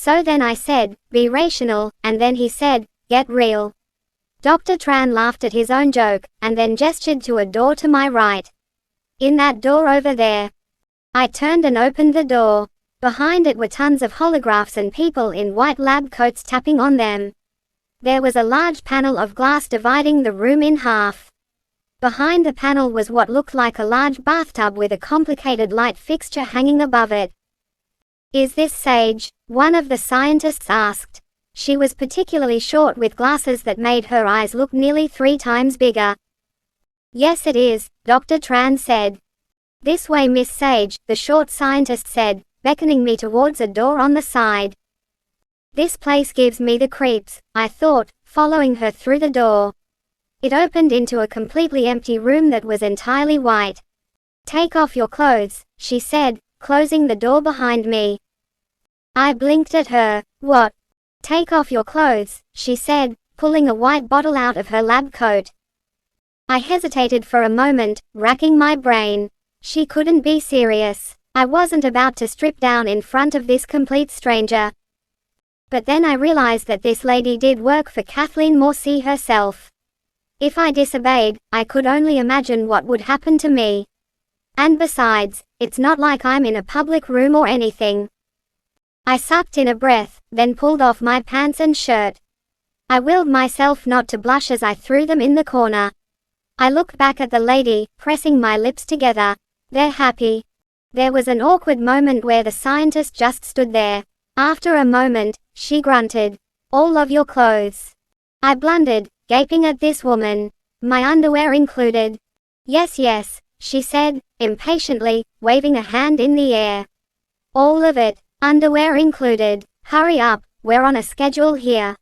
So then I said, be rational, and then he said, get real. Dr. Tran laughed at his own joke, and then gestured to a door to my right. In that door over there. I turned and opened the door. Behind it were tons of holographs and people in white lab coats tapping on them. There was a large panel of glass dividing the room in half. Behind the panel was what looked like a large bathtub with a complicated light fixture hanging above it. Is this Sage? One of the scientists asked. She was particularly short with glasses that made her eyes look nearly 3 times bigger. Yes it is, Dr. Tran said. This way Miss Sage, the short scientist said, beckoning me towards a door on the side. This place gives me the creeps, I thought, following her through the door. It opened into a completely empty room that was entirely white. Take off your clothes, she said, closing the door behind me. I blinked at her. What? Take off your clothes, she said, pulling a white bottle out of her lab coat. I hesitated for a moment, racking my brain. She couldn't be serious. I wasn't about to strip down in front of this complete stranger. But then I realized that this lady did work for Kathleen Morsi herself. If I disobeyed, I could only imagine what would happen to me. And besides, it's not like I'm in a public room or anything. I sucked in a breath, then pulled off my pants and shirt. I willed myself not to blush as I threw them in the corner. I looked back at the lady, pressing my lips together. They're happy. There was an awkward moment where the scientist just stood there. After a moment, she grunted. All of your clothes. I blundered, gaping at this woman. My underwear included. Yes, she said, impatiently, waving a hand in the air. All of it, underwear included. Hurry up, we're on a schedule here.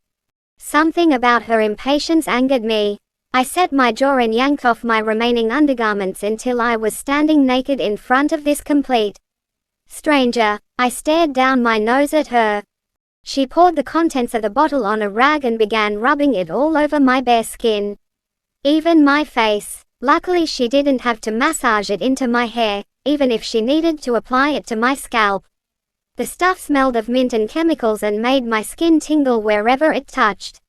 Something about her impatience angered me. I set my jaw and yanked off my remaining undergarments until I was standing naked in front of this complete stranger. I stared down my nose at her. She poured the contents of the bottle on a rag and began rubbing it all over my bare skin. Even my face. Luckily she didn't have to massage it into my hair, even if she needed to apply it to my scalp. The stuff smelled of mint and chemicals and made my skin tingle wherever it touched.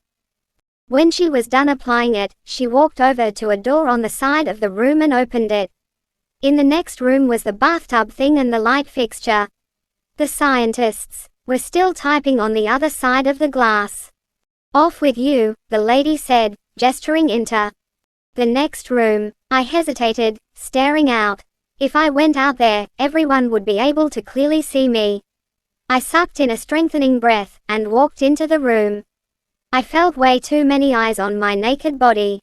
When she was done applying it, she walked over to a door on the side of the room and opened it. In the next room was the bathtub thing and the light fixture. The scientists were still typing on the other side of the glass. Off with you, the lady said, gesturing into the next room. I hesitated, staring out. If I went out there, everyone would be able to clearly see me. I sucked in a strengthening breath, and walked into the room. I felt way too many eyes on my naked body.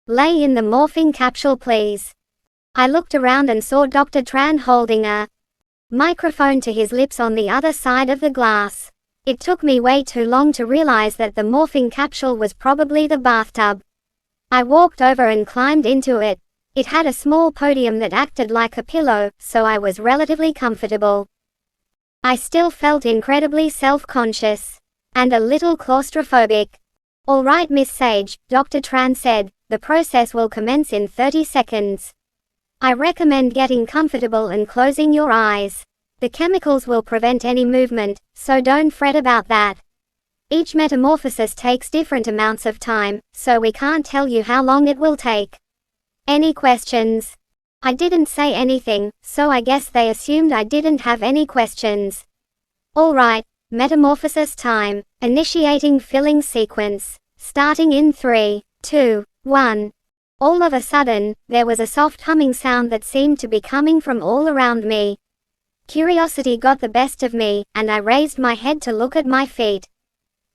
Lay in the morphine capsule please. I looked around and saw Dr. Tran holding a microphone to his lips on the other side of the glass. It took me way too long to realize that the morphine capsule was probably the bathtub. I walked over and climbed into it. It had a small podium that acted like a pillow, so I was relatively comfortable. I still felt incredibly self-conscious. And a little claustrophobic. All right Miss Sage, Dr. Tran said, the process will commence in 30 seconds. I recommend getting comfortable and closing your eyes. The chemicals will prevent any movement, so don't fret about that. Each metamorphosis takes different amounts of time, so we can't tell you how long it will take. Any questions? I didn't say anything, so I guess they assumed I didn't have any questions. All right. Metamorphosis time. Initiating filling sequence. Starting in 3, 2, 1. All of a sudden, there was a soft humming sound that seemed to be coming from all around me. Curiosity got the best of me, and I raised my head to look at my feet.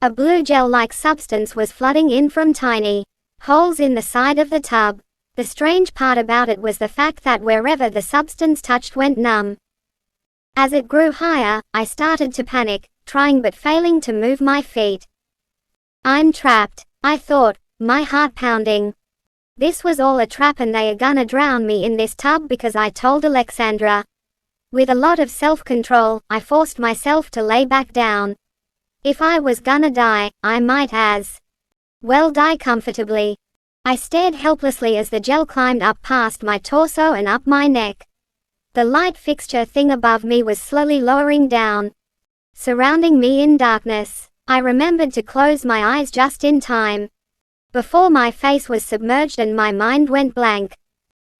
A blue gel-like substance was flooding in from tiny holes in the side of the tub. The strange part about it was the fact that wherever the substance touched went numb. As it grew higher, I started to panic, trying but failing to move my feet. I'm trapped, I thought, my heart pounding. This was all a trap and they are gonna drown me in this tub because I told Alexandra. With a lot of self-control, I forced myself to lay back down. If I was gonna die, I might as well die comfortably. I stared helplessly as the gel climbed up past my torso and up my neck. The light fixture thing above me was slowly lowering down. surrounding me in darkness. I remembered to close my eyes just in time, before my face was submerged and my mind went blank.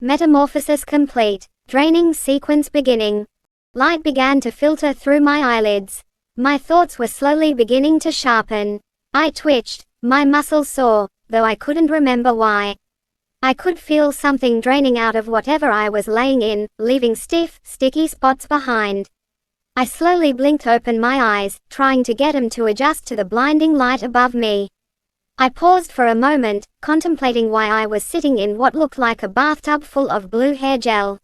Metamorphosis complete. Draining sequence beginning. Light began to filter through my eyelids. My thoughts were slowly beginning to sharpen. I twitched, my muscles sore, though I couldn't remember why. I could feel something draining out of whatever I was laying in, leaving stiff, sticky spots behind. I slowly blinked open my eyes, trying to get them to adjust to the blinding light above me. I paused for a moment, contemplating why I was sitting in what looked like a bathtub full of blue hair gel.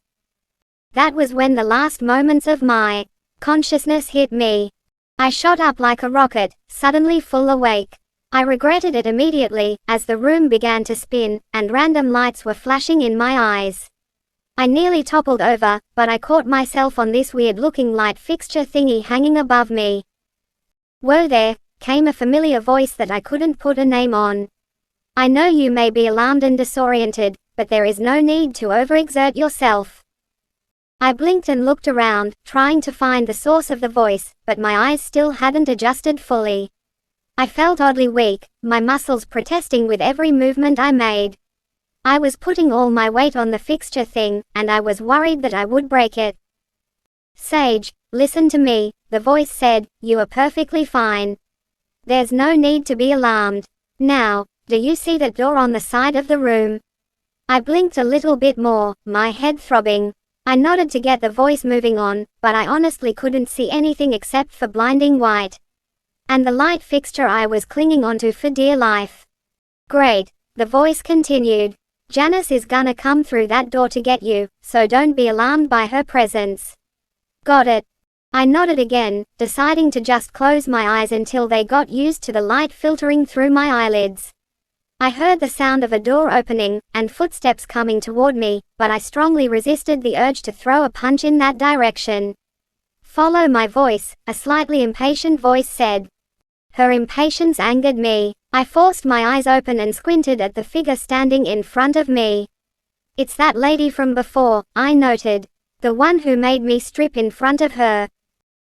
That was when the last moments of my consciousness hit me. I shot up like a rocket, suddenly full awake. I regretted it immediately, as the room began to spin, and random lights were flashing in my eyes. I nearly toppled over, but I caught myself on this weird-looking light fixture thingy hanging above me. "Whoa there," came a familiar voice that I couldn't put a name on. "I know you may be alarmed and disoriented, but there is no need to overexert yourself." I blinked and looked around, trying to find the source of the voice, but my eyes still hadn't adjusted fully. I felt oddly weak, my muscles protesting with every movement I made. I was putting all my weight on the fixture thing, and I was worried that I would break it. "Sage, listen to me," the voice said, "you are perfectly fine. There's no need to be alarmed. Now, do you see that door on the side of the room?" I blinked a little bit more, my head throbbing. I nodded to get the voice moving on, but I honestly couldn't see anything except for blinding white. And the light fixture I was clinging onto for dear life. "Great," the voice continued. "Janice is gonna come through that door to get you, so don't be alarmed by her presence." "Got it." I nodded again, deciding to just close my eyes until they got used to the light filtering through my eyelids. I heard the sound of a door opening, and footsteps coming toward me, but I strongly resisted the urge to throw a punch in that direction. "Follow my voice," a slightly impatient voice said. Her impatience angered me. I forced my eyes open and squinted at the figure standing in front of me. "It's that lady from before," I noted. "The one who made me strip in front of her."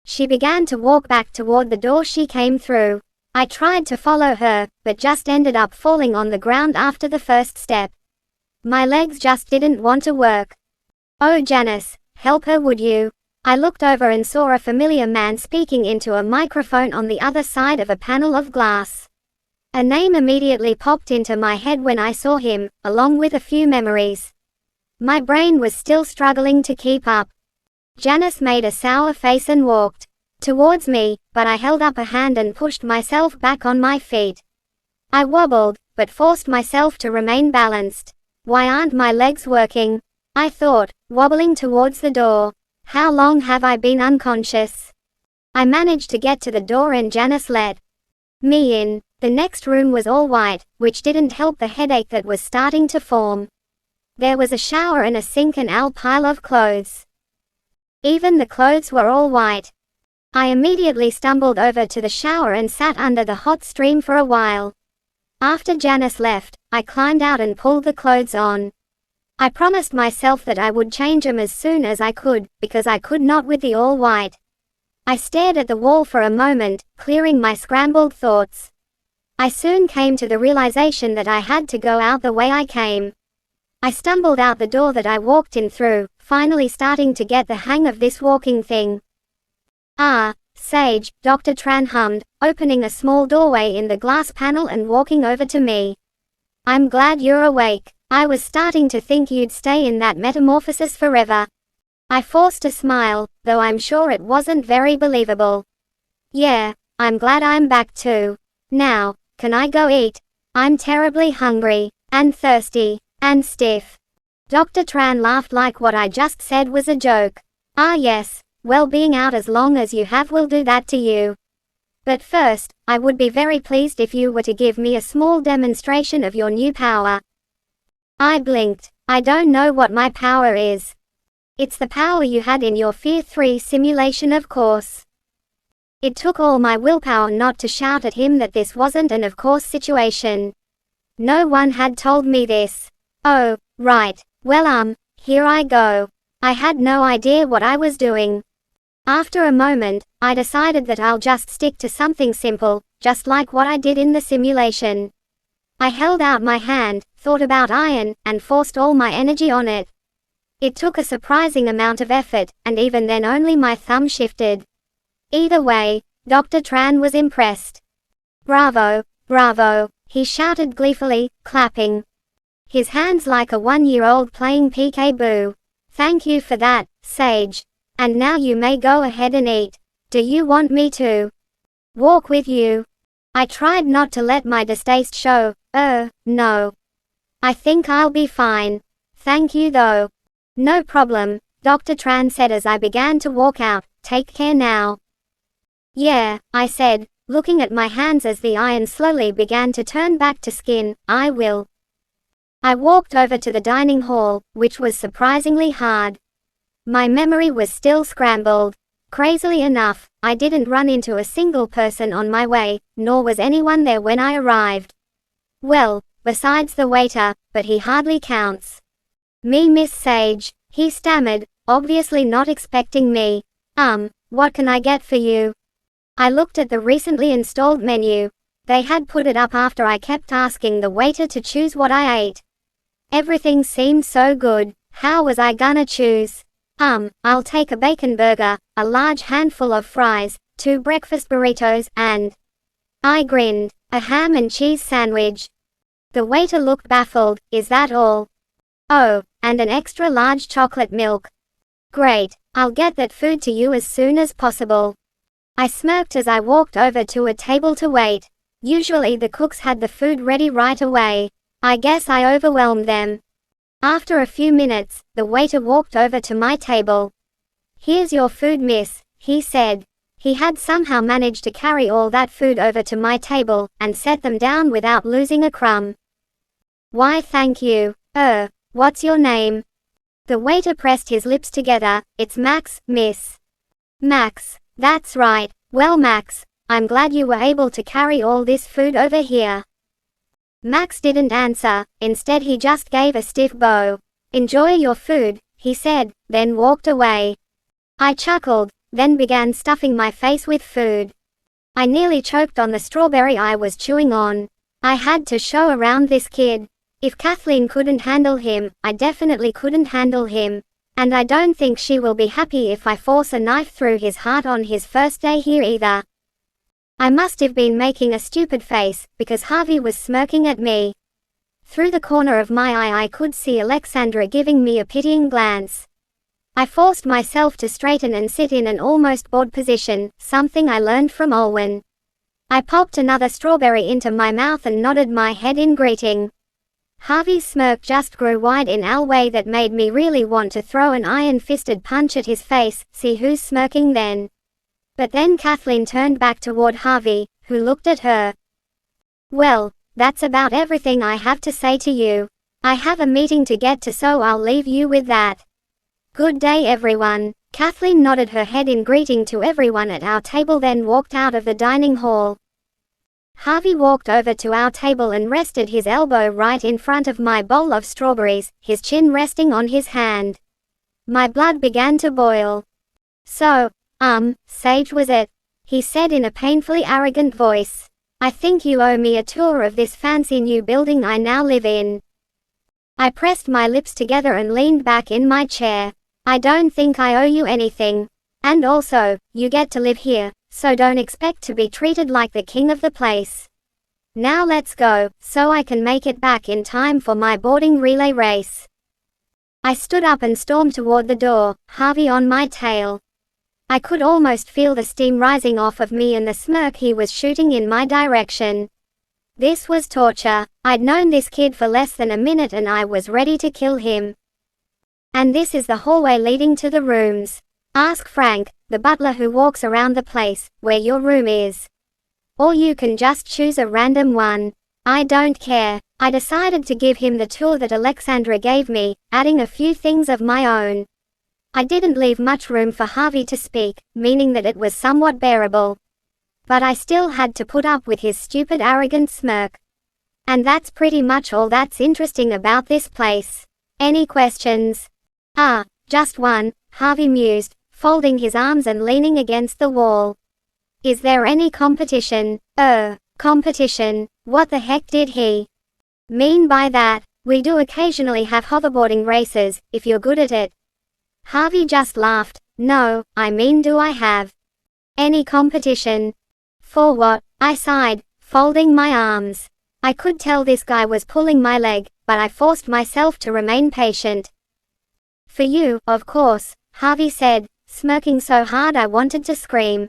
She began to walk back toward the door she came through. I tried to follow her, but just ended up falling on the ground after the first step. My legs just didn't want to work. "Oh Janice, help her would you?" I looked over and saw a familiar man speaking into a microphone on the other side of a panel of glass. A name immediately popped into my head when I saw him, along with a few memories. My brain was still struggling to keep up. Janice made a sour face and walked towards me, but I held up a hand and pushed myself back on my feet. I wobbled, but forced myself to remain balanced. "Why aren't my legs working?" I thought, wobbling towards the door. "How long have I been unconscious?" I managed to get to the door and Janice let me in. The next room was all white, which didn't help the headache that was starting to form. There was a shower and a sink and a pile of clothes. Even the clothes were all white. I immediately stumbled over to the shower and sat under the hot stream for a while. After Janice left, I climbed out and pulled the clothes on. I promised myself that I would change them as soon as I could, because I could not with the all white. I stared at the wall for a moment, clearing my scrambled thoughts. I soon came to the realization that I had to go out the way I came. I stumbled out the door that I walked in through, finally starting to get the hang of this walking thing. "Ah, Sage," Dr. Tran hummed, opening a small doorway in the glass panel and walking over to me. "I'm glad you're awake. I was starting to think you'd stay in that metamorphosis forever." I forced a smile, though I'm sure it wasn't very believable. "Yeah, I'm glad I'm back too. Now, can I go eat? I'm terribly hungry, and thirsty, and stiff." Dr. Tran laughed like what I just said was a joke. "Ah yes. Well, being out as long as you have will do that to you. But first, I would be very pleased if you were to give me a small demonstration of your new power." I blinked. "I don't know what my power is." "It's the power you had in your Fear 3 simulation, of course." It took all my willpower not to shout at him that this wasn't an of course situation. No one had told me this. "Oh, right. Well here I go." I had no idea what I was doing. After a moment, I decided that I'll just stick to something simple, just like what I did in the simulation. I held out my hand, thought about iron, and forced all my energy on it. It took a surprising amount of effort, and even then only my thumb shifted. Either way, Dr. Tran was impressed. "Bravo, bravo," he shouted gleefully, clapping his hands like a 1-year-old playing peekaboo. "Thank you for that, Sage. And now you may go ahead and eat. Do you want me to walk with you?" I tried not to let my distaste show. No. I think I'll be fine. Thank you though." "No problem," Dr. Tran said as I began to walk out. "Take care now." "Yeah," I said, looking at my hands as the iron slowly began to turn back to skin. "I will." I walked over to the dining hall, which was surprisingly hard. My memory was still scrambled. Crazily enough, I didn't run into a single person on my way, nor was anyone there when I arrived. Well, besides the waiter, but he hardly counts. "Me, Miss Sage," he stammered, obviously not expecting me. What can I get for you?" I looked at the recently installed menu. They had put it up after I kept asking the waiter to choose what I ate. Everything seemed so good. How was I gonna choose? I'll take a bacon burger, a large handful of fries, 2 breakfast burritos, and I grinned, a ham and cheese sandwich. The waiter looked baffled. "Is that all?" "Oh, and an extra large chocolate milk." "Great, I'll get that food to you as soon as possible." I smirked as I walked over to a table to wait. Usually the cooks had the food ready right away. I guess I overwhelmed them. After a few minutes, the waiter walked over to my table. "Here's your food, miss," he said. He had somehow managed to carry all that food over to my table, and set them down without losing a crumb. "Why thank you. What's your name?" The waiter pressed his lips together. "It's Max, miss." "Max, that's right. Well Max, I'm glad you were able to carry all this food over here." Max didn't answer, instead he just gave a stiff bow. "Enjoy your food," he said, then walked away. I chuckled, then began stuffing my face with food. I nearly choked on the strawberry I was chewing on. I had to show around this kid. If Kathleen couldn't handle him, I definitely couldn't handle him. And I don't think she will be happy if I force a knife through his heart on his first day here either. I must have been making a stupid face, because Harvey was smirking at me. Through the corner of my eye I could see Alexandra giving me a pitying glance. I forced myself to straighten and sit in an almost bored position, something I learned from Olwen. I popped another strawberry into my mouth and nodded my head in greeting. Harvey's smirk just grew wide in a way that made me really want to throw an iron-fisted punch at his face. "See who's smirking then." But then Kathleen turned back toward Harvey, who looked at her. "Well, that's about everything I have to say to you. I have a meeting to get to, so I'll leave you with that. Good day everyone." Kathleen nodded her head in greeting to everyone at our table, then walked out of the dining hall. Harvey walked over to our table and rested his elbow right in front of my bowl of strawberries, his chin resting on his hand. My blood began to boil. "So, Sage was it?" he said in a painfully arrogant voice. "I think you owe me a tour of this fancy new building I now live in." I pressed my lips together and leaned back in my chair. "I don't think I owe you anything. And also, you get to live here, so don't expect to be treated like the king of the place. Now let's go, so I can make it back in time for my boarding relay race." I stood up and stormed toward the door, Harvey on my tail. I could almost feel the steam rising off of me and the smirk he was shooting in my direction. This was torture. I'd known this kid for less than a minute and I was ready to kill him. "And this is the hallway leading to the rooms. Ask Frank, the butler who walks around the place, where your room is. Or you can just choose a random one. I don't care." I decided to give him the tour that Alexandra gave me, adding a few things of my own. I didn't leave much room for Harvey to speak, meaning that it was somewhat bearable. But I still had to put up with his stupid arrogant smirk. And that's pretty much all that's interesting about this place. Any questions? Just one, Harvey mused. folding his arms and leaning against the wall. Is there any competition? Competition? What the heck did he mean by that? We do occasionally have hoverboarding races, if you're good at it. Harvey just laughed. No, I mean, do I have any competition? For what? I sighed, folding my arms. I could tell this guy was pulling my leg, but I forced myself to remain patient. For you, of course, Harvey said, smirking so hard I wanted to scream.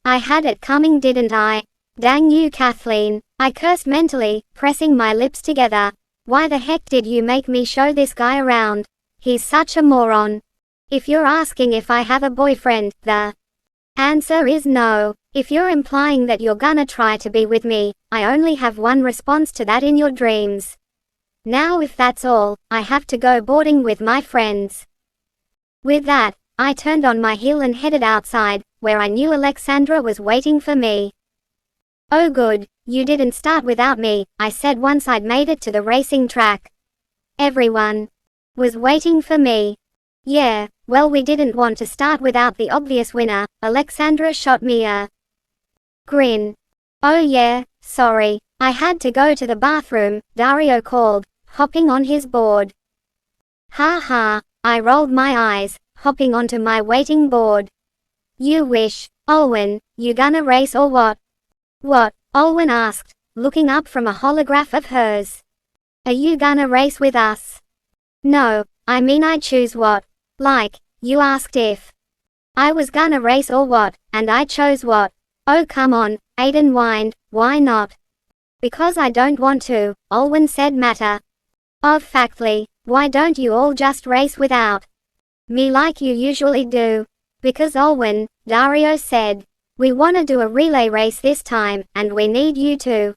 I had it coming, didn't I? Dang you, Kathleen, I cursed mentally, pressing my lips together. Why the heck did you make me show this guy around? He's such a moron. If you're asking if I have a boyfriend, the answer is no. If you're implying that you're gonna try to be with me, I only have one response to that: in your dreams. Now if that's all, I have to go boarding with my friends. With that, I turned on my heel and headed outside, where I knew Alexandra was waiting for me. Oh good, you didn't start without me, I said once I'd made it to the racing track. Everyone was waiting for me. Yeah, well, we didn't want to start without the obvious winner. Alexandra shot me a grin. Oh yeah, sorry, I had to go to the bathroom, Dario called, hopping on his board. Ha ha, I rolled my eyes, hopping onto my waiting board. You wish. Olwen, you gonna race or what? What? Olwen asked, looking up from a holograph of hers. Are you gonna race with us? No, I mean I choose what. Like, you asked if I was gonna race or what, and I chose what. Oh come on, Aiden whined, why not? Because I don't want to, Olwen said matter of factly. Why don't you all just race without me like you usually do? Because Olwen, Dario said. We wanna do a relay race this time, and we need you to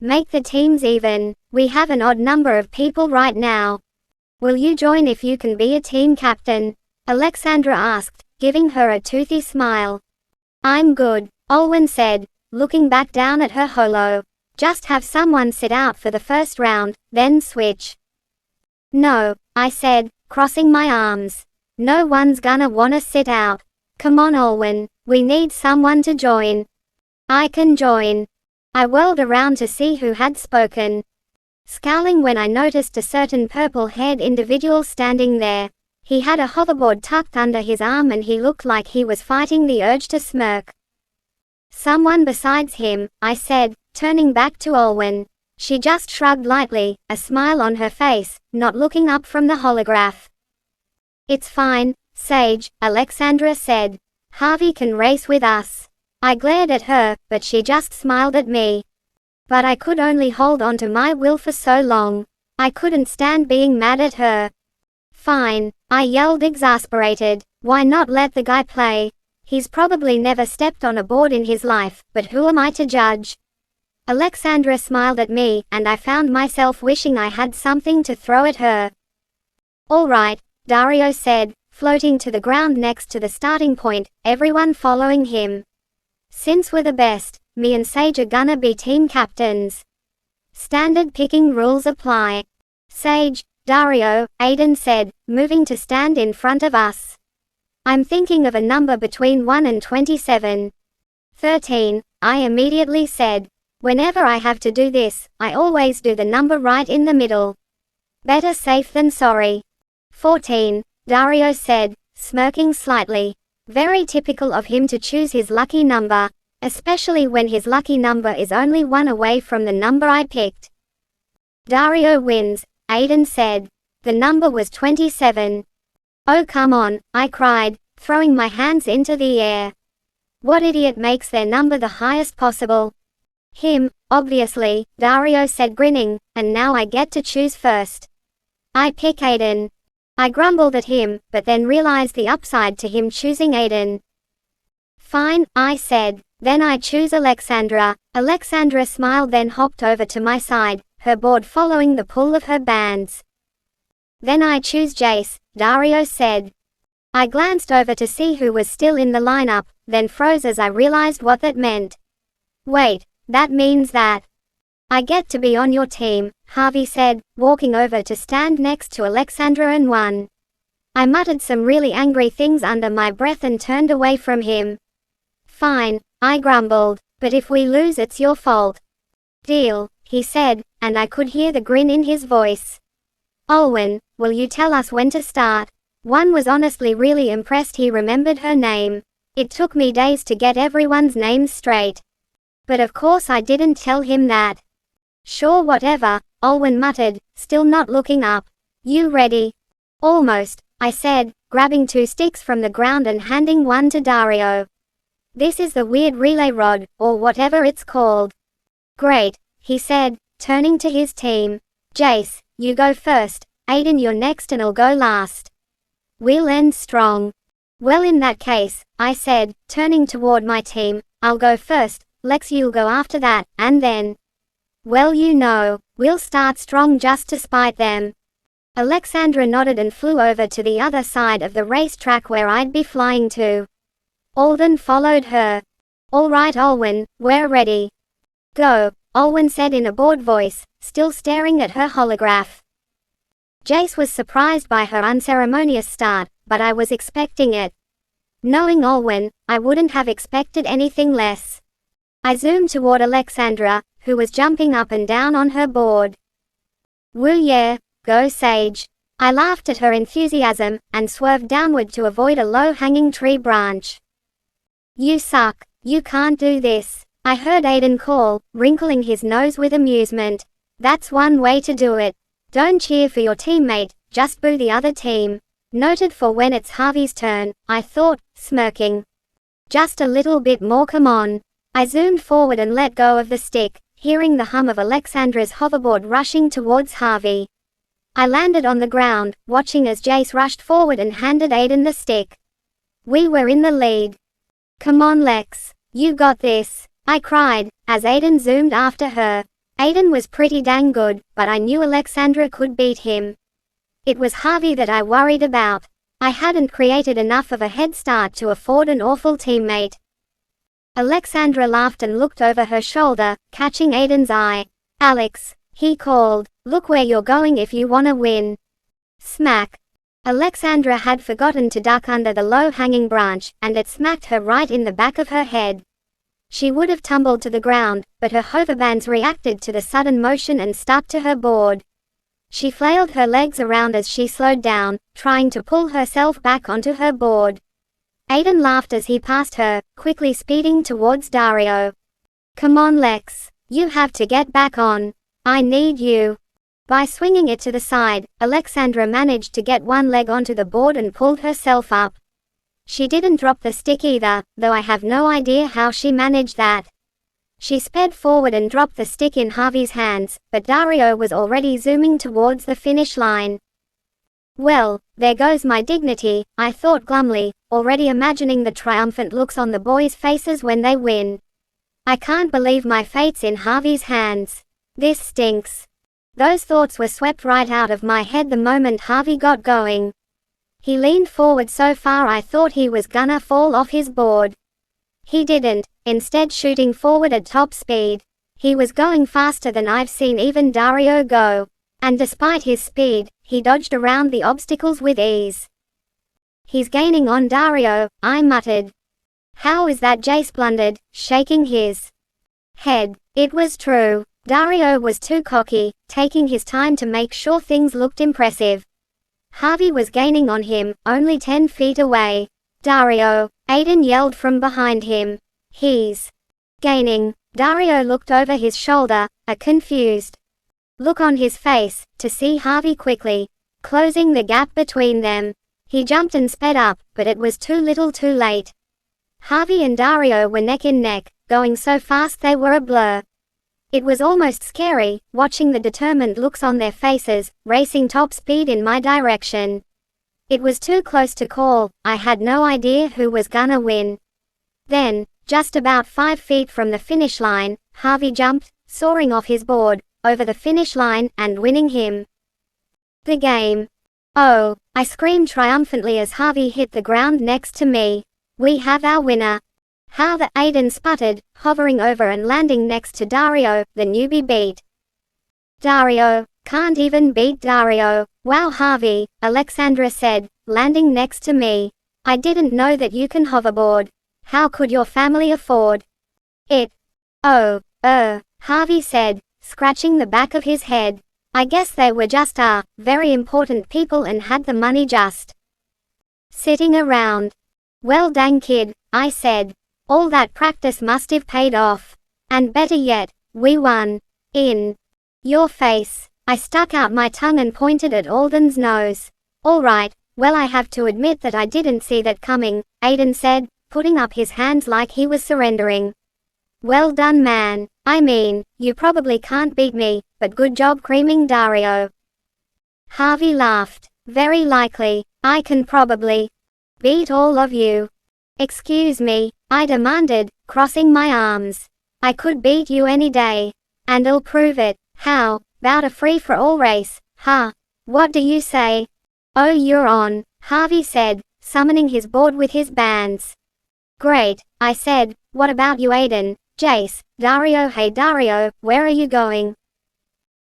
make the teams even. We have an odd number of people right now. Will you join if you can be a team captain? Alexandra asked, giving her a toothy smile. I'm good, Olwen said, looking back down at her holo. Just have someone sit out for the first round, then switch. No, I said, crossing my arms. No one's gonna wanna sit out. Come on Olwen, we need someone to join. I can join. I whirled around to see who had spoken, scowling when I noticed a certain purple-haired individual standing there. He had a hoverboard tucked under his arm and he looked like he was fighting the urge to smirk. Someone besides him, I said, turning back to Olwen. She just shrugged lightly, a smile on her face, not looking up from the holograph. It's fine, Sage, Alexandra said. Harvey can race with us. I glared at her, but she just smiled at me. But I could only hold on to my will for so long. I couldn't stand being mad at her. Fine, I yelled, exasperated. Why not let the guy play? He's probably never stepped on a board in his life, but who am I to judge? Alexandra smiled at me, and I found myself wishing I had something to throw at her. All right, Dario said, floating to the ground next to the starting point, everyone following him. Since we're the best, me and Sage are gonna be team captains. Standard picking rules apply. Sage, Dario, Aiden said, moving to stand in front of us. I'm thinking of a number between 1 and 27. 13, I immediately said. Whenever I have to do this, I always do the number right in the middle. Better safe than sorry. 14, Dario said, smirking slightly. Very typical of him to choose his lucky number, especially when his lucky number is only 1 away from the number I picked. Dario wins, Aiden said. The number was 27. Oh come on, I cried, throwing my hands into the air. What idiot makes their number the highest possible? Him, obviously, Dario said, grinning, and now I get to choose first. I pick Aiden. I grumbled at him, but then realized the upside to him choosing Aiden. Fine, I said. Then I choose Alexandra. Alexandra smiled, then hopped over to my side, her board following the pull of her bands. Then I choose Jace, Dario said. I glanced over to see who was still in the lineup, then froze as I realized what that meant. Wait, that means that I get to be on your team, Harvey said, walking over to stand next to Alexandra and 1. I muttered some really angry things under my breath and turned away from him. Fine, I grumbled, but if we lose it's your fault. Deal, he said, and I could hear the grin in his voice. Olwen, will you tell us when to start? One was honestly really impressed he remembered her name. It took me days to get everyone's names straight. But of course I didn't tell him that. Sure, whatever, Olwen muttered, still not looking up. You ready? Almost, I said, grabbing 2 sticks from the ground and handing one to Dario. This is the weird relay rod, or whatever it's called. Great, he said, turning to his team. Jace, you go first, Aiden you're next and I'll go last. We'll end strong. Well in that case, I said, turning toward my team, I'll go first, Lex you'll go after that, and then. Well you know, we'll start strong just to spite them. Alexandra nodded and flew over to the other side of the racetrack where I'd be flying to. Alden followed her. All right Olwen, we're ready. Go, Olwen said in a bored voice, still staring at her holograph. Jace was surprised by her unceremonious start, but I was expecting it. Knowing Olwen, I wouldn't have expected anything less. I zoomed toward Alexandra, who was jumping up and down on her board. Woo yeah, go Sage. I laughed at her enthusiasm, and swerved downward to avoid a low-hanging tree branch. You suck, you can't do this, I heard Aiden call, wrinkling his nose with amusement. That's one way to do it. Don't cheer for your teammate, just boo the other team. Noted for when it's Harvey's turn, I thought, smirking. Just a little bit more, come on. I zoomed forward and let go of the stick, hearing the hum of Alexandra's hoverboard rushing towards Harvey. I landed on the ground, watching as Jace rushed forward and handed Aiden the stick. We were in the lead. Come on Lex, you got this, I cried, as Aiden zoomed after her. Aiden was pretty dang good, but I knew Alexandra could beat him. It was Harvey that I worried about. I hadn't created enough of a head start to afford an awful teammate. Alexandra laughed and looked over her shoulder, catching Aiden's eye. Alex, he called, look where you're going if you wanna win. Smack. Alexandra had forgotten to duck under the low-hanging branch, and it smacked her right in the back of her head. She would have tumbled to the ground, but her hoverbands reacted to the sudden motion and stuck to her board. She flailed her legs around as she slowed down, trying to pull herself back onto her board. Aiden laughed as he passed her, quickly speeding towards Dario. Come on Lex, you have to get back on. I need you. By swinging it to the side, Alexandra managed to get one leg onto the board and pulled herself up. She didn't drop the stick either, though I have no idea how she managed that. She sped forward and dropped the stick in Harvey's hands, but Dario was already zooming towards the finish line. Well, there goes my dignity, I thought glumly, already imagining the triumphant looks on the boys' faces when they win. I can't believe my fate's in Harvey's hands. This stinks. Those thoughts were swept right out of my head the moment Harvey got going. He leaned forward so far I thought he was gonna fall off his board. He didn't, instead shooting forward at top speed. He was going faster than I've seen even Dario go. And despite his speed, he dodged around the obstacles with ease. He's gaining on Dario, I muttered. How is that? Jace blundered, shaking his head. It was true. Dario was too cocky, taking his time to make sure things looked impressive. Harvey was gaining on him, only 10 feet away. Dario, Aiden yelled from behind him. He's gaining. Dario looked over his shoulder, a confused look on his face, to see Harvey quickly closing the gap between them. He jumped and sped up, but it was too little too late. Harvey and Dario were neck and neck, going so fast they were a blur. It was almost scary, watching the determined looks on their faces, racing top speed in my direction. It was too close to call, I had no idea who was gonna win. Then, just about 5 feet from the finish line, Harvey jumped, soaring off his board, over the finish line, and winning him the game. Oh, I screamed triumphantly as Harvey hit the ground next to me. We have our winner. How the Aiden sputtered, hovering over and landing next to Dario, the newbie beat. Dario, can't even beat Dario. Wow Harvey, Alexandra said, landing next to me. I didn't know that you can hoverboard. How could your family afford it? Oh, Harvey said, scratching the back of his head. I guess they were just very important people and had the money just sitting around. Well dang kid, I said. All that practice must have paid off. And better yet, we won. In your face. I stuck out my tongue and pointed at Alden's nose. All right, well I have to admit that I didn't see that coming, Aiden said, putting up his hands like he was surrendering. Well done man. I mean, you probably can't beat me, but good job creaming Dario. Harvey laughed. Very likely, I can probably beat all of you. Excuse me, I demanded, crossing my arms. I could beat you any day. And I'll prove it. How? Bout a free-for-all race, huh? What do you say? Oh, you're on, Harvey said, summoning his board with his bands. Great, I said. What about you Aiden, Jace, Dario? Hey Dario, where are you going?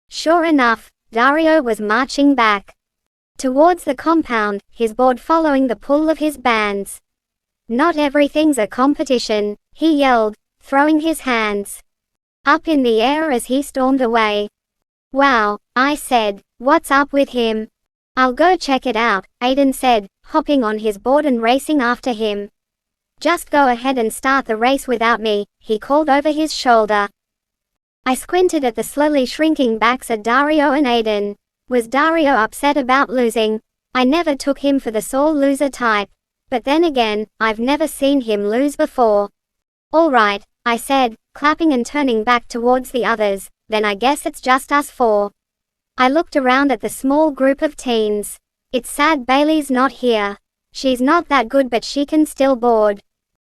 Sure enough, Dario was marching back towards the compound, his board following the pull of his bands. Not everything's a competition, he yelled, throwing his hands up in the air as he stormed away. Wow, I said, what's up with him? I'll go check it out, Aiden said, hopping on his board and racing after him. Just go ahead and start the race without me, he called over his shoulder. I squinted at the slowly shrinking backs of Dario and Aiden. Was Dario upset about losing? I never took him for the sore loser type. But then again, I've never seen him lose before. All right, I said, clapping and turning back towards the others. Then I guess it's just us four. I looked around at the small group of teens. It's sad Bailey's not here. She's not that good but she can still board.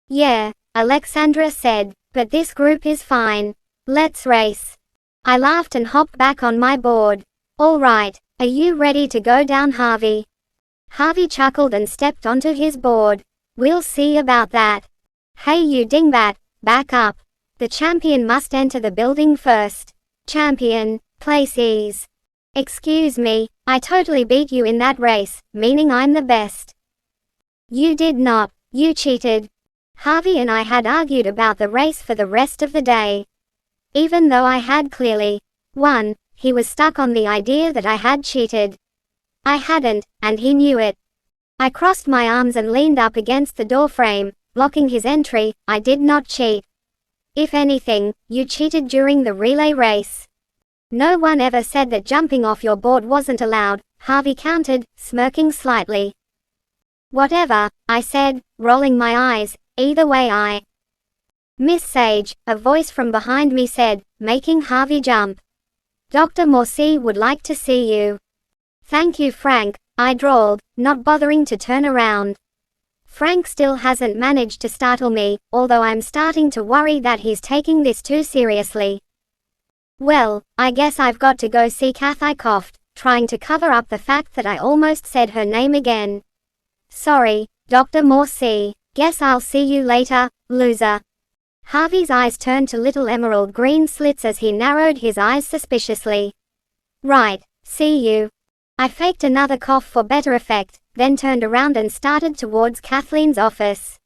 Yeah, Alexandra said, but this group is fine. Let's race. I laughed and hopped back on my board. All right, are you ready to go down Harvey? Harvey chuckled and stepped onto his board. We'll see about that. Hey you dingbat, back up. The champion must enter the building first. Champion, places. Excuse me, I totally beat you in that race, meaning I'm the best. You did not, you cheated. Harvey and I had argued about the race for the rest of the day. Even though I had clearly won, he was stuck on the idea that I had cheated. I hadn't, and he knew it. I crossed my arms and leaned up against the doorframe, blocking his entry. I did not cheat. If anything, you cheated during the relay race. No one ever said that jumping off your board wasn't allowed, Harvey countered, smirking slightly. Whatever, I said, rolling my eyes, either way I. Miss Sage, a voice from behind me said, making Harvey jump. Dr. Morsi would like to see you. Thank you Frank, I drawled, not bothering to turn around. Frank still hasn't managed to startle me, although I'm starting to worry that he's taking this too seriously. Well, I guess I've got to go see Kath. I coughed, trying to cover up the fact that I almost said her name again. Sorry, Dr. Morsi. Guess I'll see you later, loser. Harvey's eyes turned to little emerald green slits as he narrowed his eyes suspiciously. Right, see you. I faked another cough for better effect, then turned around and started towards Kathleen's office.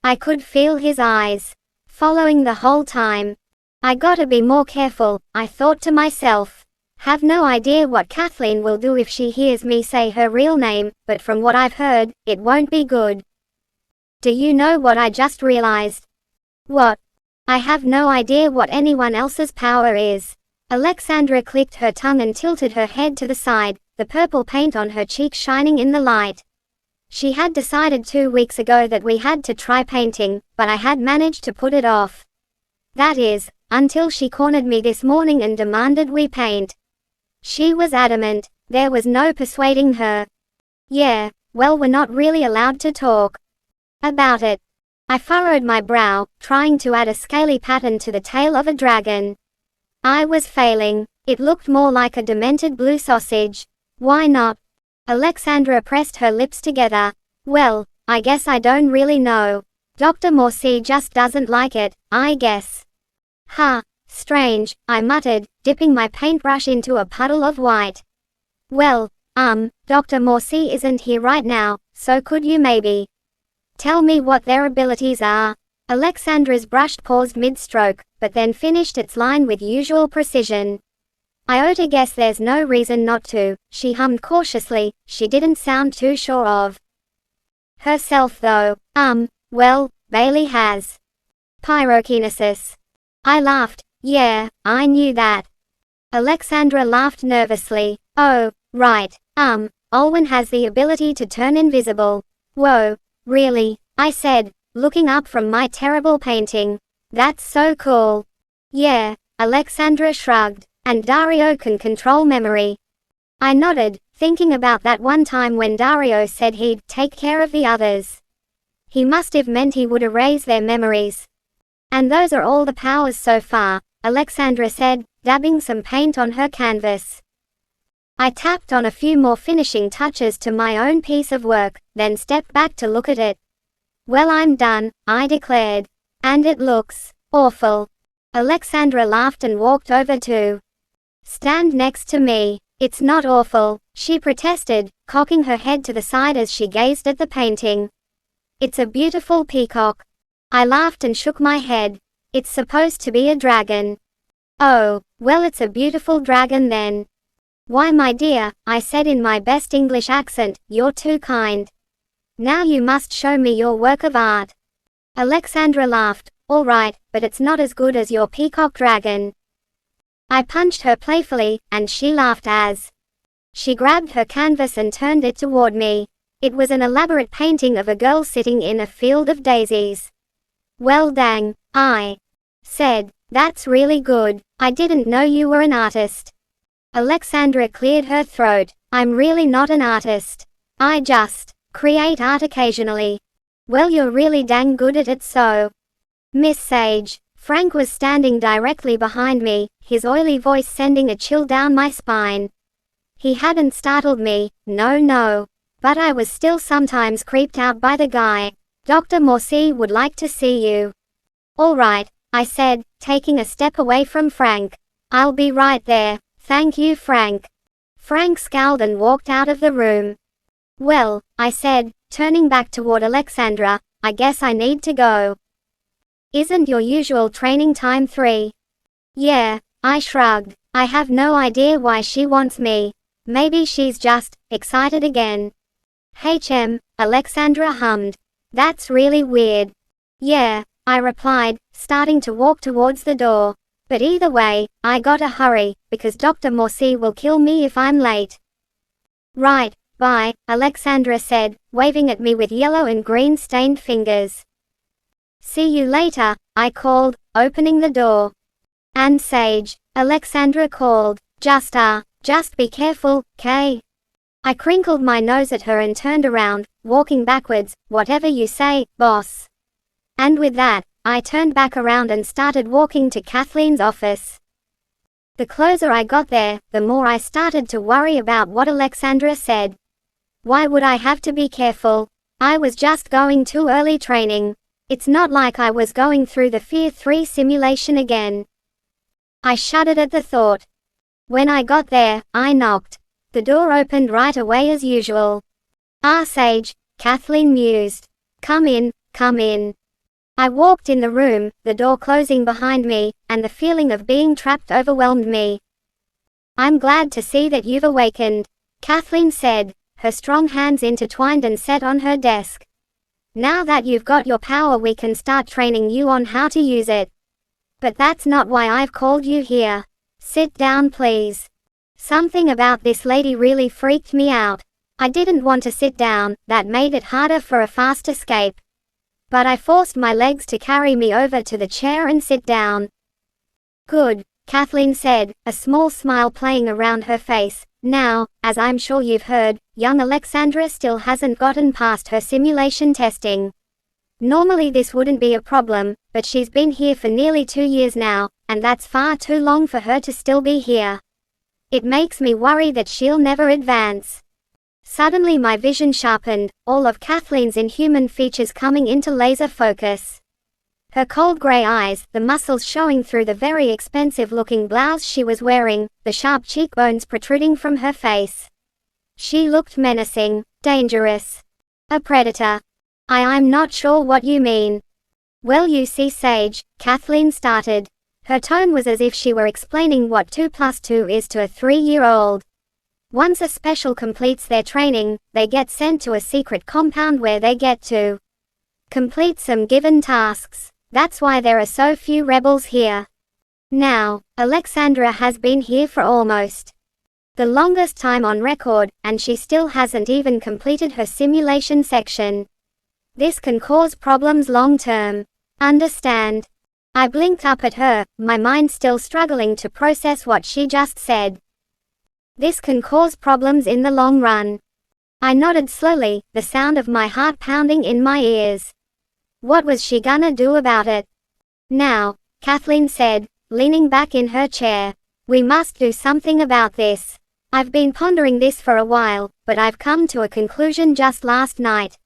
I could feel his eyes following the whole time. I gotta be more careful, I thought to myself. Have no idea what Kathleen will do if she hears me say her real name, but from what I've heard, it won't be good. Do you know what I just realized? What? I have no idea what anyone else's power is. Alexandra clicked her tongue and tilted her head to the side, the purple paint on her cheek shining in the light. She had decided 2 weeks ago that we had to try painting, but I had managed to put it off. That is, until she cornered me this morning and demanded we paint. She was adamant. There was no persuading her. Yeah, well we're not really allowed to talk about it. I furrowed my brow, trying to add a scaly pattern to the tail of a dragon. I was failing. It looked more like a demented blue sausage. Why not? Alexandra pressed her lips together. Well, I guess I don't really know. Dr. Morsi just doesn't like it, I guess. Huh, strange, I muttered, dipping my paintbrush into a puddle of white. Well, Dr. Morsi isn't here right now, so could you maybe tell me what their abilities are? Alexandra's brush paused mid-stroke, but then finished its line with usual precision. I oughta guess there's no reason not to, she hummed cautiously. She didn't sound too sure of herself though. Well, Bailey has pyrokinesis. I laughed. Yeah, I knew that. Alexandra laughed nervously. Oh, right. Olwen has the ability to turn invisible. Whoa, really? I said, looking up from my terrible painting. That's so cool. Yeah, Alexandra shrugged. And Dario can control memory. I nodded, thinking about that one time when Dario said he'd take care of the others. He must have meant he would erase their memories. And those are all the powers so far, Alexandra said, dabbing some paint on her canvas. I tapped on a few more finishing touches to my own piece of work, then stepped back to look at it. Well, I'm done, I declared. And it looks awful. Alexandra laughed and walked over to stand next to me. It's not awful, she protested, cocking her head to the side as she gazed at the painting. It's a beautiful peacock. I laughed and shook my head. It's supposed to be a dragon. Oh, well, it's a beautiful dragon then. Why, my dear, I said in my best English accent, you're too kind. Now you must show me your work of art. Alexandra laughed. All right, but it's not as good as your peacock dragon. I punched her playfully, and she laughed as she grabbed her canvas and turned it toward me. It was an elaborate painting of a girl sitting in a field of daisies. Well dang, I said, that's really good. I didn't know you were an artist. Alexandra cleared her throat. I'm really not an artist. I just create art occasionally. Well, you're really dang good at it so. Miss Sage. Frank was standing directly behind me, his oily voice sending a chill down my spine. He hadn't startled me, no, but I was still sometimes creeped out by the guy. Dr. Morsi would like to see you. All right, I said, taking a step away from Frank. I'll be right there, thank you, Frank. Frank scowled and walked out of the room. Well, I said, turning back toward Alexandra, I guess I need to go. Isn't your usual training time 3? Yeah, I shrugged. I have no idea why she wants me. Maybe she's just excited again. Alexandra hummed. That's really weird. Yeah, I replied, starting to walk towards the door. But either way, I gotta hurry, because Dr. Morsi will kill me if I'm late. Right, bye, Alexandra said, waving at me with yellow and green stained fingers. See you later, I called, opening the door. And Sage, Alexandra called. Just be careful, Kay. I crinkled my nose at her and turned around, walking backwards. Whatever you say, boss. And with that, I turned back around and started walking to Kathleen's office. The closer I got there, the more I started to worry about what Alexandra said. Why would I have to be careful? I was just going too early training. It's not like I was going through the Fear 3 simulation again. I shuddered at the thought. When I got there, I knocked. The door opened right away as usual. Sage, Kathleen mused. Come in, come in. I walked in the room, the door closing behind me, and the feeling of being trapped overwhelmed me. I'm glad to see that you've awakened, Kathleen said, her strong hands intertwined and set on her desk. Now that you've got your power, we can start training you on how to use it. But that's not why I've called you here. Sit down, please. Something about this lady really freaked me out. I didn't want to sit down, that made it harder for a fast escape. But I forced my legs to carry me over to the chair and sit down. Good, Kathleen said, a small smile playing around her face. Now, as I'm sure you've heard, young Alexandra still hasn't gotten past her simulation testing. Normally this wouldn't be a problem, but she's been here for nearly 2 years now, and that's far too long for her to still be here. It makes me worry that she'll never advance. Suddenly my vision sharpened, all of Kathleen's inhuman features coming into laser focus. Her cold grey eyes, the muscles showing through the very expensive-looking blouse she was wearing, the sharp cheekbones protruding from her face. She looked menacing, dangerous. A predator. I'm not sure what you mean. Well, you see, Sage, Kathleen started. Her tone was as if she were explaining what 2 plus 2 is to a 3-year-old. Once a special completes their training, they get sent to a secret compound where they get to complete some given tasks. That's why there are so few rebels here. Now, Alexandra has been here for almost the longest time on record, and she still hasn't even completed her simulation section. This can cause problems long term. Understand? I blinked up at her, my mind still struggling to process what she just said. This can cause problems in the long run. I nodded slowly, the sound of my heart pounding in my ears. What was she gonna do about it? Now, Kathleen said, leaning back in her chair. We must do something about this. I've been pondering this for a while, but I've come to a conclusion just last night.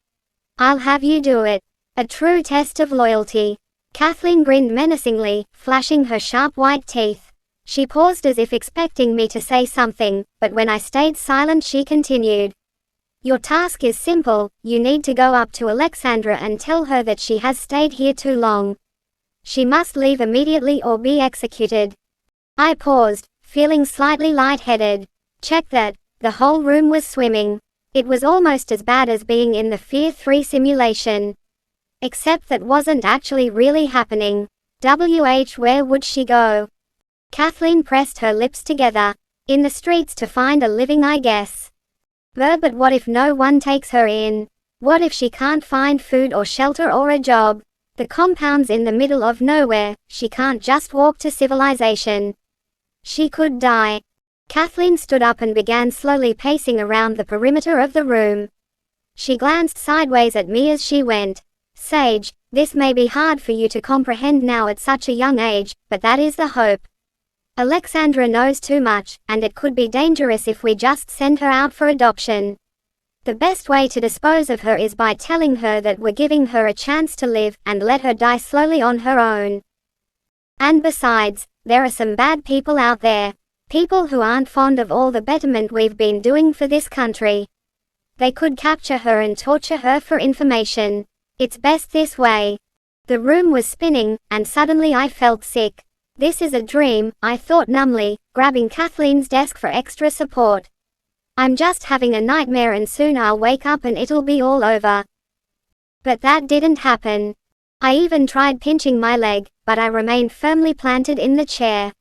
I'll have you do it. A true test of loyalty. Kathleen grinned menacingly, flashing her sharp white teeth. She paused as if expecting me to say something, but when I stayed silent she continued. Your task is simple, you need to go up to Alexandra and tell her that she has stayed here too long. She must leave immediately or be executed. I paused, feeling slightly lightheaded. Check that, the whole room was swimming. It was almost as bad as being in the Fear 3 simulation. Except that wasn't actually really happening. Where would she go? Kathleen pressed her lips together. In the streets to find a living, I guess. But what if no one takes her in? What if she can't find food or shelter or a job? The compound's in the middle of nowhere, she can't just walk to civilization. She could die. Kathleen stood up and began slowly pacing around the perimeter of the room. She glanced sideways at me as she went. Sage, this may be hard for you to comprehend now at such a young age, but that is the hope. Alexandra knows too much, and it could be dangerous if we just send her out for adoption. The best way to dispose of her is by telling her that we're giving her a chance to live, and let her die slowly on her own. And besides, there are some bad people out there. People who aren't fond of all the betterment we've been doing for this country. They could capture her and torture her for information. It's best this way. The room was spinning, and suddenly I felt sick. This is a dream, I thought numbly, grabbing Kathleen's desk for extra support. I'm just having a nightmare and soon I'll wake up and it'll be all over. But that didn't happen. I even tried pinching my leg, but I remained firmly planted in the chair.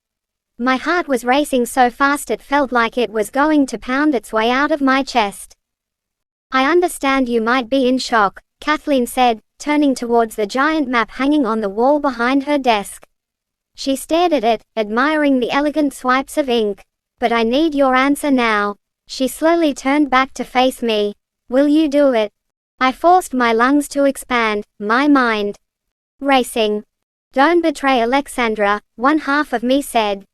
My heart was racing so fast it felt like it was going to pound its way out of my chest. I understand you might be in shock, Kathleen said, turning towards the giant map hanging on the wall behind her desk. She stared at it, admiring the elegant swipes of ink. But I need your answer now. She slowly turned back to face me. Will you do it? I forced my lungs to expand, my mind racing. Don't betray Alexandra, one half of me said.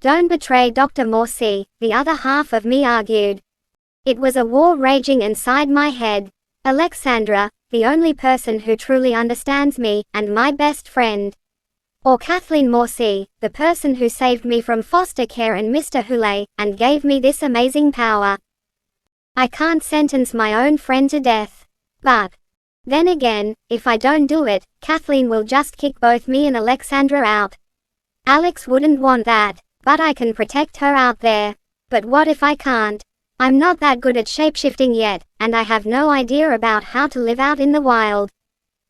Don't betray Dr. Morsi, the other half of me argued. It was a war raging inside my head. Alexandra, the only person who truly understands me, and my best friend. Or Kathleen Morsi, the person who saved me from foster care and Mr. Hule, and gave me this amazing power. I can't sentence my own friend to death. But then again, if I don't do it, Kathleen will just kick both me and Alexandra out. Alex wouldn't want that, but I can protect her out there. But what if I can't? I'm not that good at shapeshifting yet, and I have no idea about how to live out in the wild.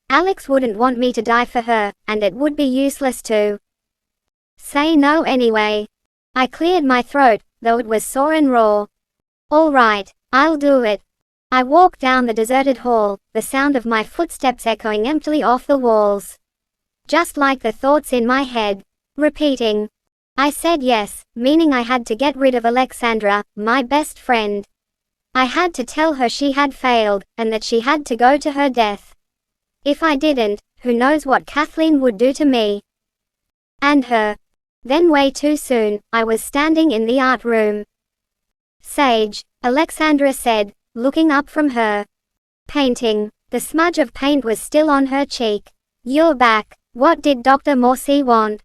Alex wouldn't want me to die for her, and it would be useless to say no anyway. I cleared my throat, though it was sore and raw. All right, I'll do it. I walked down the deserted hall, the sound of my footsteps echoing emptily off the walls. Just like the thoughts in my head, repeating. I said yes, meaning I had to get rid of Alexandra, my best friend. I had to tell her she had failed, and that she had to go to her death. If I didn't, who knows what Kathleen would do to me. And her. Then way too soon, I was standing in the art room. Sage, Alexandra said, looking up from her painting. The smudge of paint was still on her cheek. You're back. What did Dr. Morsi want?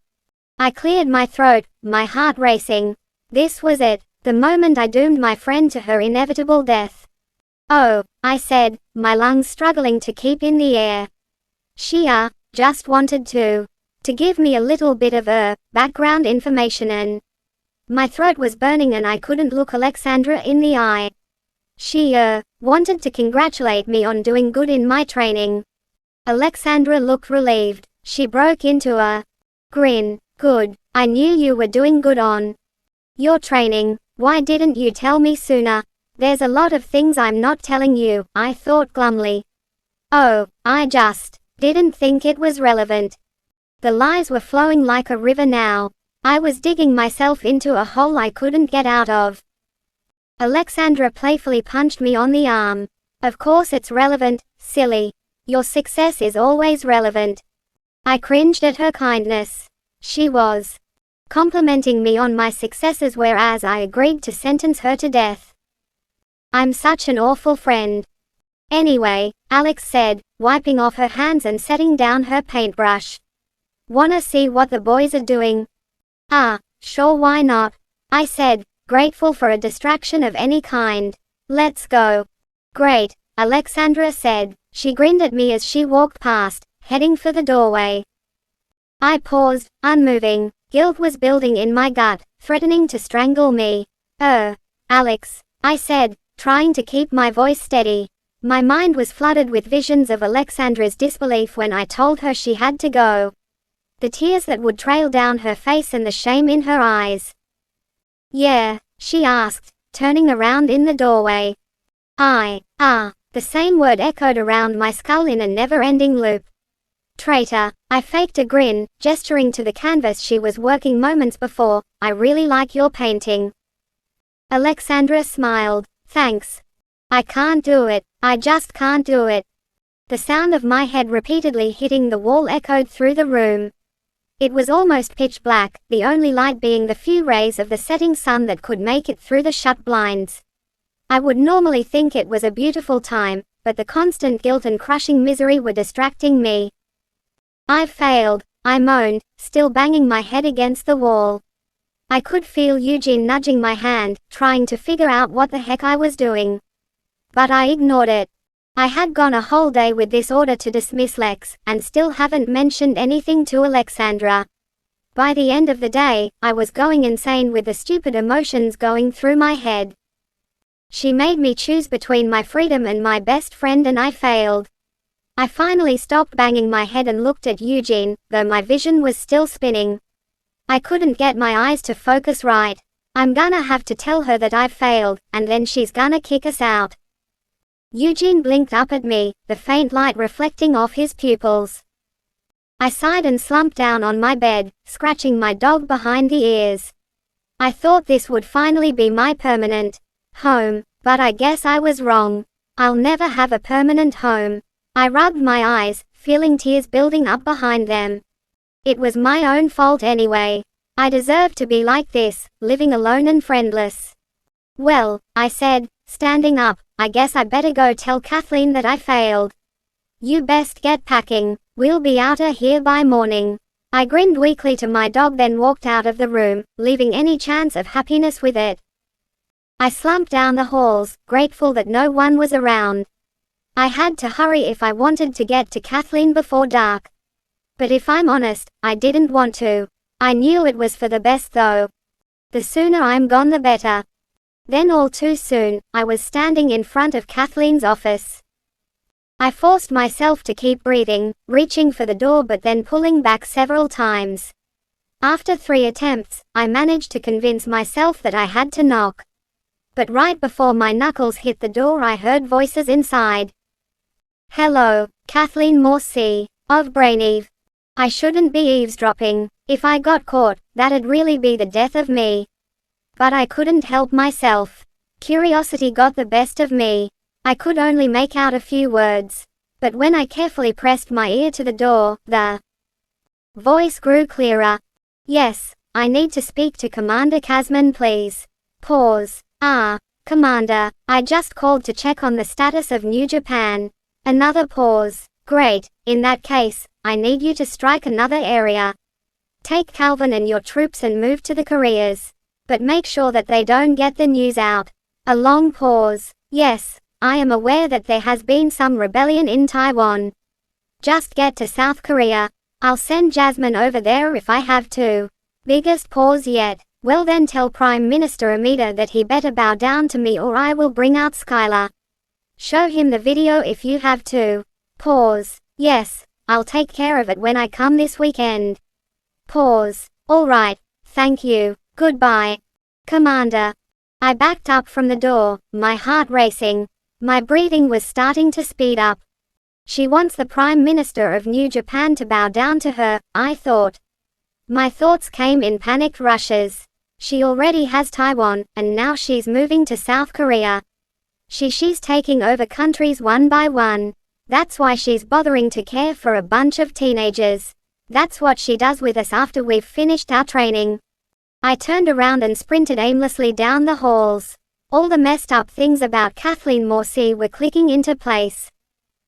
I cleared my throat, my heart racing. This was it. The moment I doomed my friend to her inevitable death. Oh, I said, my lungs struggling to keep in the air. She just wanted to give me a little bit of background information, and my throat was burning and I couldn't look Alexandra in the eye. She wanted to congratulate me on doing good in my training. Alexandra looked relieved. She broke into a grin. Good. I knew you were doing good on your training. Why didn't you tell me sooner? There's a lot of things I'm not telling you, I thought glumly. Oh, I just didn't think it was relevant. The lies were flowing like a river now. I was digging myself into a hole I couldn't get out of. Alexandra playfully punched me on the arm. Of course it's relevant, silly. Your success is always relevant. I cringed at her kindness. She was complimenting me on my successes, whereas I agreed to sentence her to death. I'm such an awful friend. Anyway, Alex said, wiping off her hands and setting down her paintbrush. Wanna see what the boys are doing? Sure, why not? I said, grateful for a distraction of any kind. Let's go. Great, Alexandra said. She grinned at me as she walked past, heading for the doorway. I paused, unmoving. Guilt was building in my gut, threatening to strangle me. Alex, I said, trying to keep my voice steady. My mind was flooded with visions of Alexandra's disbelief when I told her she had to go. The tears that would trail down her face and the shame in her eyes. Yeah, she asked, turning around in the doorway. The same word echoed around my skull in a never-ending loop. Traitor. I faked a grin, gesturing to the canvas she was working moments before. I really like your painting. Alexandra smiled. Thanks. I can't do it. I just can't do it. The sound of my head repeatedly hitting the wall echoed through the room. It was almost pitch black, the only light being the few rays of the setting sun that could make it through the shut blinds. I would normally think it was a beautiful time, but the constant guilt and crushing misery were distracting me. I've failed, I moaned, still banging my head against the wall. I could feel Eugene nudging my hand, trying to figure out what the heck I was doing. But I ignored it. I had gone a whole day with this order to dismiss Lex, and still haven't mentioned anything to Alexandra. By the end of the day, I was going insane with the stupid emotions going through my head. She made me choose between my freedom and my best friend, and I failed. I finally stopped banging my head and looked at Eugene, though my vision was still spinning. I couldn't get my eyes to focus right. I'm gonna have to tell her that I've failed, and then she's gonna kick us out. Eugene blinked up at me, the faint light reflecting off his pupils. I sighed and slumped down on my bed, scratching my dog behind the ears. I thought this would finally be my permanent home, but I guess I was wrong. I'll never have a permanent home. I rubbed my eyes, feeling tears building up behind them. It was my own fault anyway. I deserved to be like this, living alone and friendless. Well, I said, standing up, I guess I better go tell Kathleen that I failed. You best get packing. We'll be outta here by morning. I grinned weakly to my dog, then walked out of the room, leaving any chance of happiness with it. I slumped down the halls, grateful that no one was around. I had to hurry if I wanted to get to Kathleen before dark. But if I'm honest, I didn't want to. I knew it was for the best though. The sooner I'm gone the better. Then all too soon, I was standing in front of Kathleen's office. I forced myself to keep breathing, reaching for the door but then pulling back several times. After 3 attempts, I managed to convince myself that I had to knock. But right before my knuckles hit the door, I heard voices inside. Hello, Kathleen Morse, of Braineve. I shouldn't be eavesdropping. If I got caught, that'd really be the death of me. But I couldn't help myself. Curiosity got the best of me. I could only make out a few words. But when I carefully pressed my ear to the door, the voice grew clearer. Yes, I need to speak to Commander Kazman, please. Pause. Commander, I just called to check on the status of New Japan. Another pause. Great, in that case, I need you to strike another area. Take Calvin and your troops and move to the Koreas. But make sure that they don't get the news out. A long pause. Yes, I am aware that there has been some rebellion in Taiwan. Just get to South Korea. I'll send Jasmine over there if I have to. Biggest pause yet. Well then tell Prime Minister Amida that he better bow down to me or I will bring out Skylar. Show him the video if you have to. Pause. Yes, I'll take care of it when I come this weekend. Pause. Alright, thank you, goodbye. Commander. I backed up from the door, my heart racing. My breathing was starting to speed up. She wants the Prime Minister of New Japan to bow down to her, I thought. My thoughts came in panicked rushes. She already has Taiwan, and now she's moving to South Korea. She's taking over countries one by one. That's why she's bothering to care for a bunch of teenagers. That's what she does with us after we've finished our training. I turned around and sprinted aimlessly down the halls. All the messed up things about Kathleen Morsi were clicking into place.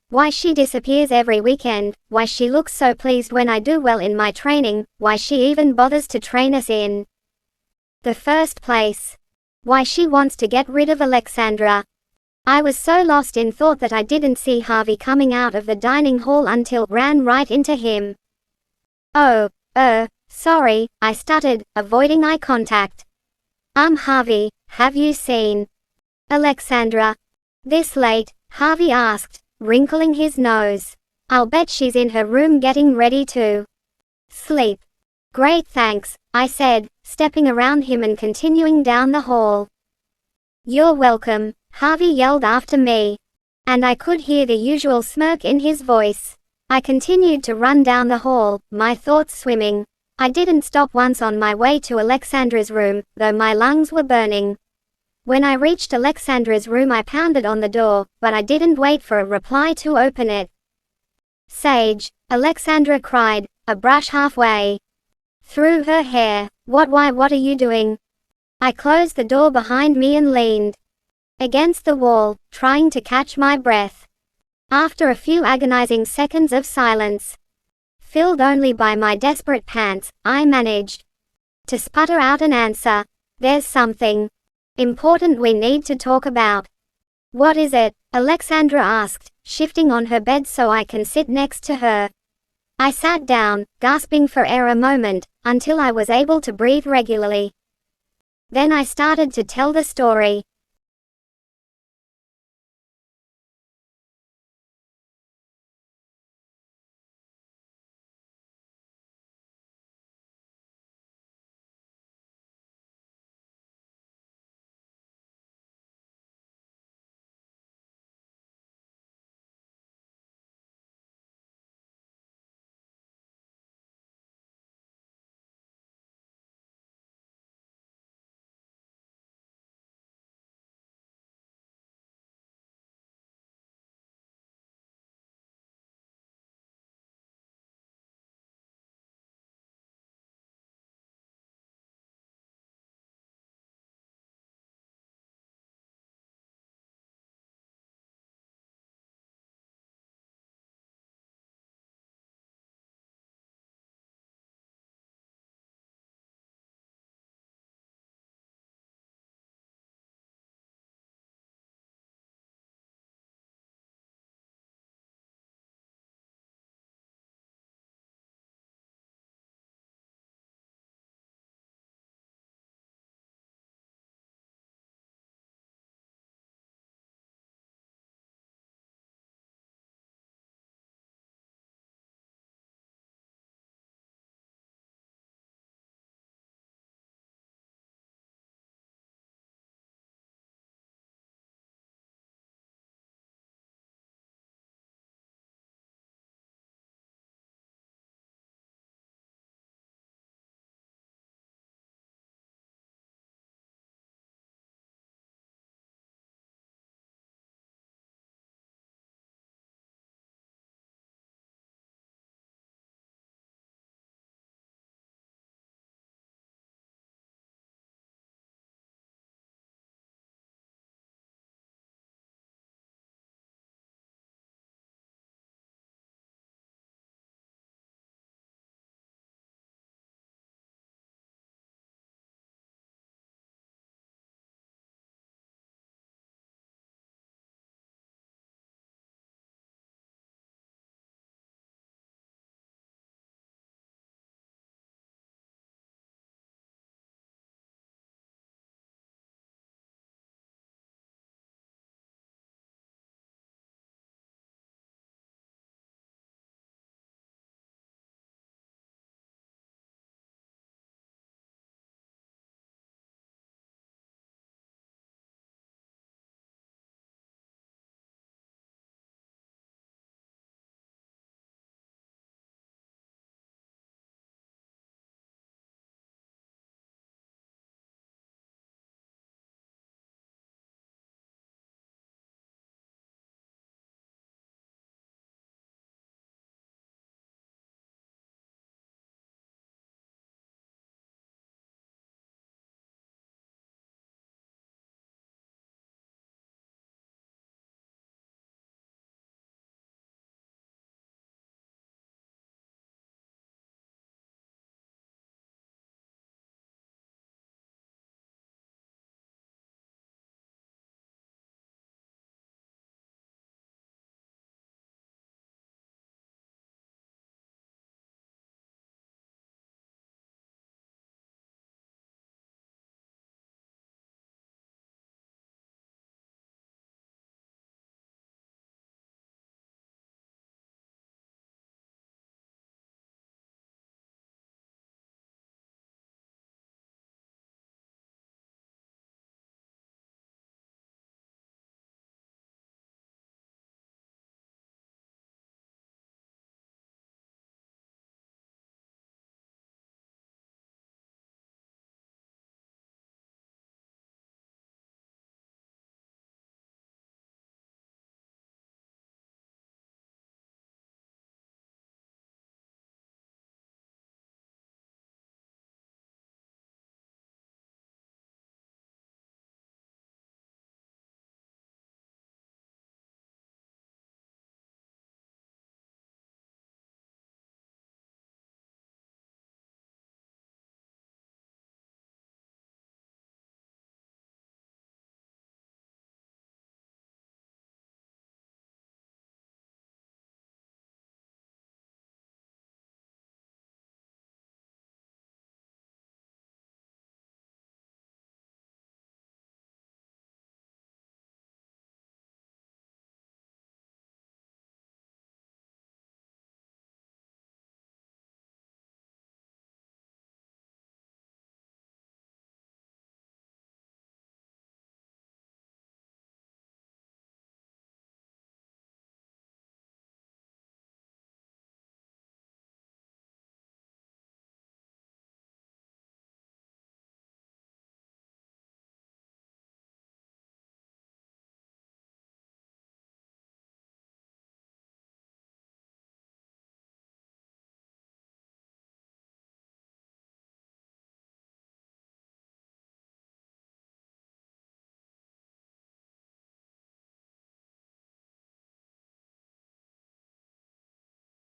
Why she disappears every weekend, why she looks so pleased when I do well in my training, why she even bothers to train us in the first place. Why she wants to get rid of Alexandra. I was so lost in thought that I didn't see Harvey coming out of the dining hall until ran right into him. Oh, sorry, I stuttered, avoiding eye contact. Harvey, have you seen Alexandra this late? Harvey asked, wrinkling his nose. I'll bet she's in her room getting ready to sleep. Great thanks, I said, stepping around him and continuing down the hall. You're welcome, Harvey yelled after me. And I could hear the usual smirk in his voice. I continued to run down the hall, my thoughts swimming. I didn't stop once on my way to Alexandra's room, though my lungs were burning. When I reached Alexandra's room I pounded on the door, but I didn't wait for a reply to open it. Sage, Alexandra cried, a brush halfway through her hair. What are you doing? I closed the door behind me and leaned against the wall, trying to catch my breath. After a few agonizing seconds of silence, filled only by my desperate pants, I managed to sputter out an answer. There's something important we need to talk about. What is it? Alexandra asked, shifting on her bed so I can sit next to her. I sat down, gasping for air a moment, until I was able to breathe regularly. Then I started to tell the story.